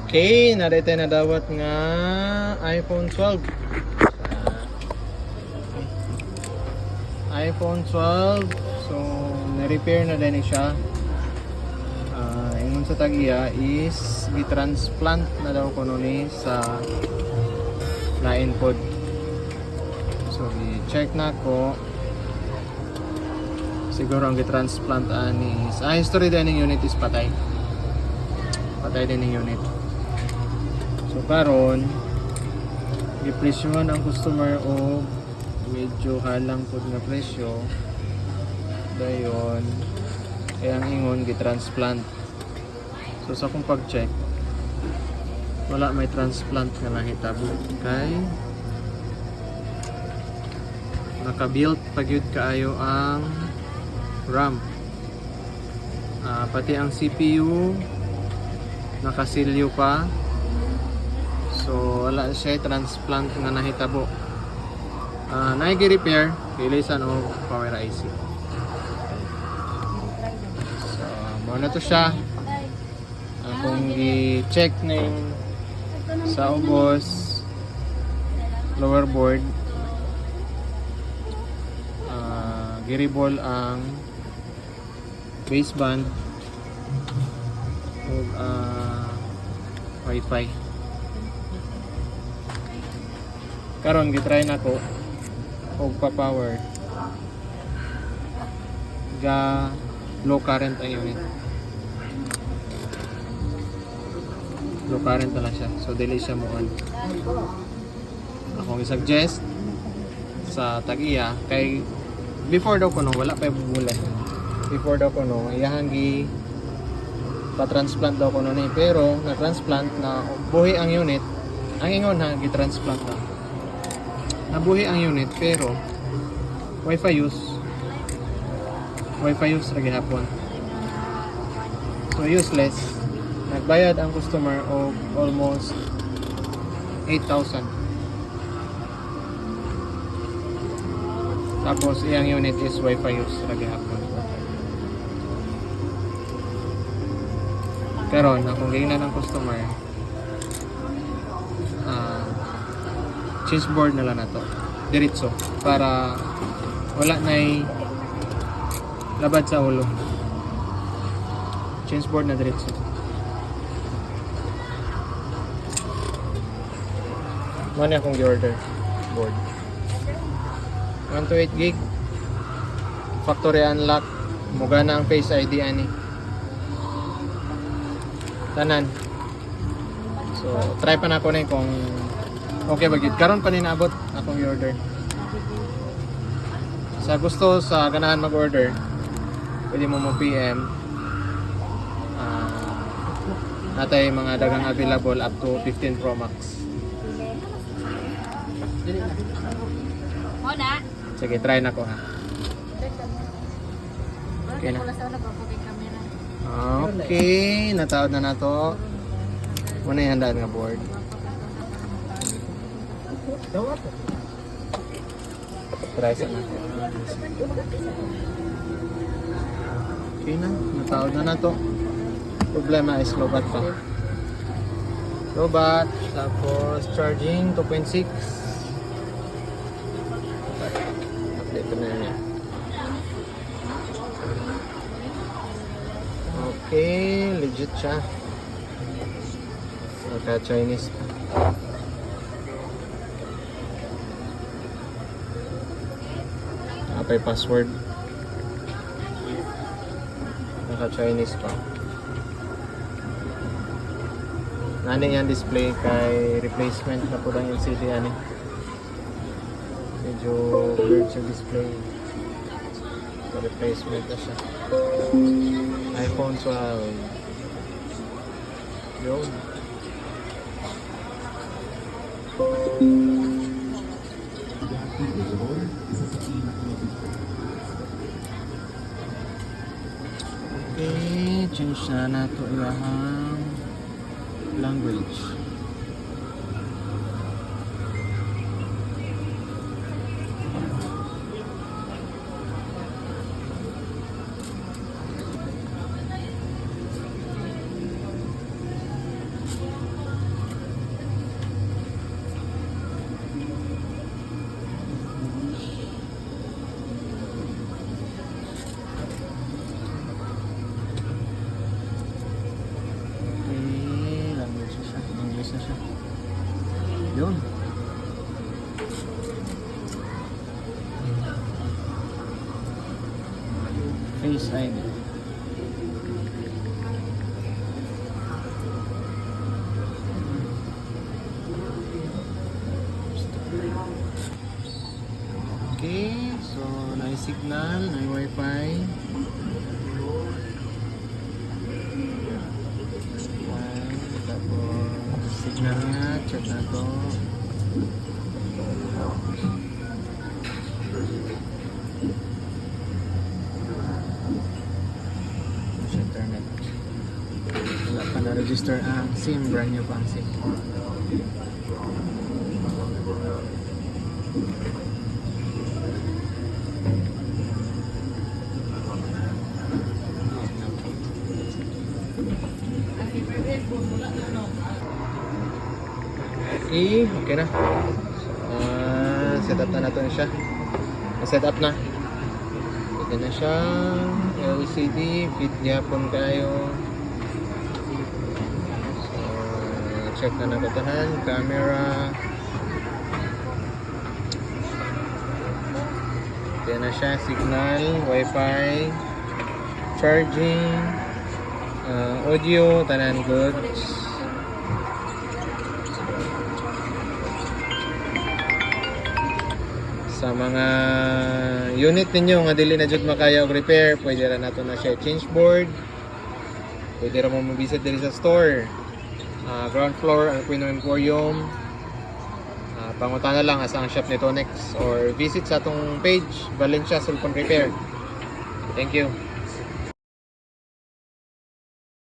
Okay, narito na dawat nga iPhone 12. iPhone 12. So, na-repair na din siya. Ingon sa tagiya is i-transplant na daw ko ni sa lain pod. So, i-check na ko. Siguro ang i-transplant ani is history din ng unit is patay. Patay din ng unit. So karon gipresyohan ang customer o medyo halang pod nga presyo dayon kaya ang ingon gi-transplant. So sa akong pag-check wala may transplant nga nahitabo kay naka-build pagyud kaayo ang RAM. Pati ang CPU nakasilyo pa. So wala siya transplant nga nahitabo. Naigi-repair ilisan o power IC. So mo na to siya. Kung i-check ning sa ubos lower board giribol ang baseband o wifi. Karon gitry nako og pa-power ga low current ang unit. Low current na lang siya. So dili siya mo on. Akong i-suggest sa tagiya kay before daw ko no wala pa bubulay. Before daw ko no iyahang gi pa-transplant daw ko no ni pero na-transplant na buhi ang unit. Ang ingon ha gi-transplant na. Nabuhi ang unit pero wifi use lagi hapon. So useless. Nagbayad ang customer of almost 8,000. Tapos iyang unit is wifi use lagi hapon. Karon akong gingnan ng customer change board na lang na to diretso para wala na'y labad sa ulo. Change board na diretso. Muna akong i-order board 128 gig factory unlock muga na ang face ID ani tanan. So try pa na ko na kung okay bagid. Karon pa ni naabot akong i-order. Sa gusto sa ganahan mag-order, pwede mo PM. Natay mga dagang available up to 15 Pro Max. Muna. Sige, try na ko ha. Okay na. Okay, nataod na nato. Muna yung handaan nga board. Try sa na. Okay na, nataod na to. Problema is lobat pa. Lobat, tapos charging 2.6. Update na yan. Okay, legit siya. Naka-Chinese pa. Apay password. Naka-Chinese pa. Nani yan display kay replacement na po lang LCD ani. Medyo weird sa display. So, replacement na siya. iPhone 12. Yun. Okay, change na nato ilahang language. Yun. Face ID. Okay, so na-signal, na-wifi. Tapos signal nga, check na to. Internet. Wala pa na-register ang SIM, brand new pa ang SIM. Okay na. Set up na natin siya. Set up na. Ito na siya. LCD. Fit gyapon kayo. So, check na nabatahan. Camera. Ito na siya. Signal. Wi-Fi. Charging. Audio. Tanan goods. Sa mga unit ninyo nga dili na jud makaya og repair, pwede ra nato na siya change board. Pwede ra mo mabisit diri sa store. Ground floor ang Aquino Emporium. Pangutana lang asa ang shop ni Tonex or visit sa atong page Valencia Cellphone Repair. Thank you.